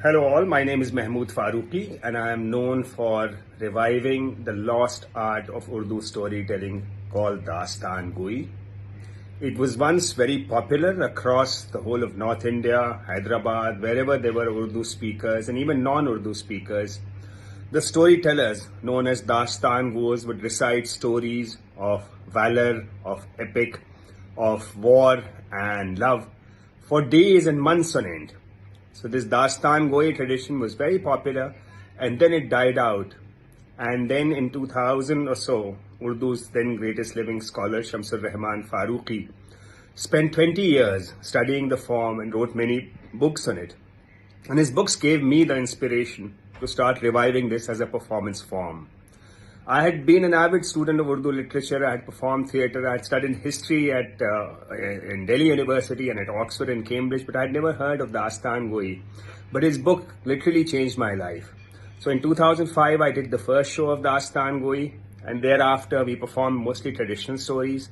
Hello all, my name is Mahmood Farooqui and I am known for reviving the lost art of Urdu storytelling called Dastangoi. It was once very popular across the whole of North India, Hyderabad, wherever there were Urdu speakers and even non-Urdu speakers. The storytellers known as Dastangois would recite stories of valor, of epic, of war and love for days and months on end. So this Dastangoi tradition was very popular and then it died out. And then in 2000 or so, Urdu's then greatest living scholar, Mahmood Farooqui, spent 20 years studying the form and wrote many books on it. And his books gave me the inspiration to start reviving this as a performance form. I had been an avid student of Urdu literature. I had performed theatre. I had studied history in Delhi University and at Oxford and Cambridge, but I had never heard of Dastangoi. But his book literally changed my life. So in 2005, I did the first show of Dastangoi, and thereafter we performed mostly traditional stories.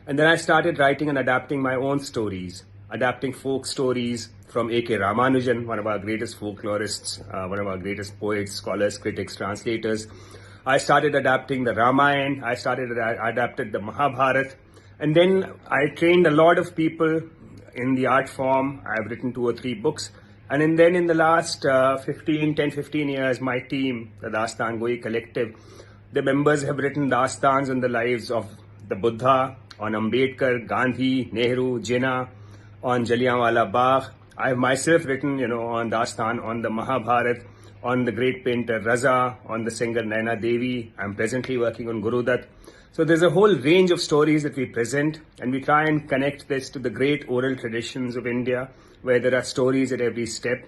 And then I started writing and adapting my own stories, adapting folk stories from A.K. Ramanujan, one of our greatest folklorists, one of our greatest poets, scholars, critics, translators. I started adapting the Ramayana, I adapted the Mahabharata, and then I trained a lot of people in the art form. I've written 2 or 3 books. And then in the last 10-15 years, my team, the Dastangoi Collective, the members have written Dastans on the lives of the Buddha, on Ambedkar, Gandhi, Nehru, Jinnah, on Jallianwala Bagh. I have myself written, on Dastan, on the Mahabharata, on the great painter Raza, on the singer Naina Devi. I'm presently working on Guru Dutt. So there's a whole range of stories that we present, and we try and connect this to the great oral traditions of India, where there are stories at every step.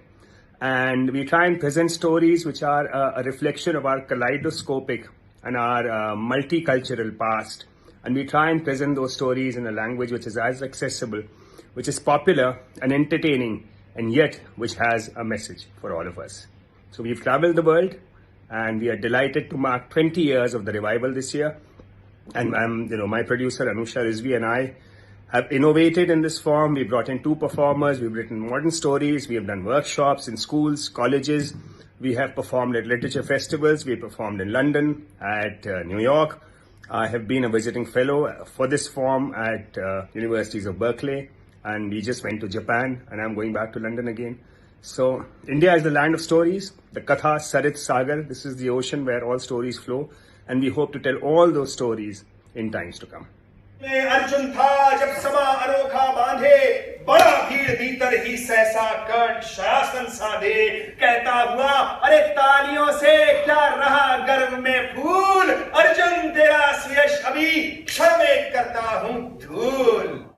And we try and present stories which are a reflection of our kaleidoscopic and our multicultural past. And we try and present those stories in a language which is as accessible, which is popular and entertaining, and yet which has a message for all of us. So we've traveled the world, and we are delighted to mark 20 years of the revival this year. And my producer Anusha Rizvi and I have innovated in this form. We brought in 2 performers. We've written modern stories. We have done workshops in schools, colleges. We have performed at literature festivals. We performed in London, at New York. I have been a visiting fellow for this form at universities of Berkeley. And we just went to Japan, and I'm going back to London again. So India is the land of stories, the Katha Sarit Sagar. This is the ocean where all stories flow, and we hope to tell all those stories in times to come. Arjun था जब समा अनोखा बांधे, बड़ा भीड़ भीतर ही सहसा कर्ण शासन साधे, कहता हुआ अरे तालियों से क्या रहा गर्व में फूल, अर्जुन तेरा यश अभी क्षण में करता हूं धूल।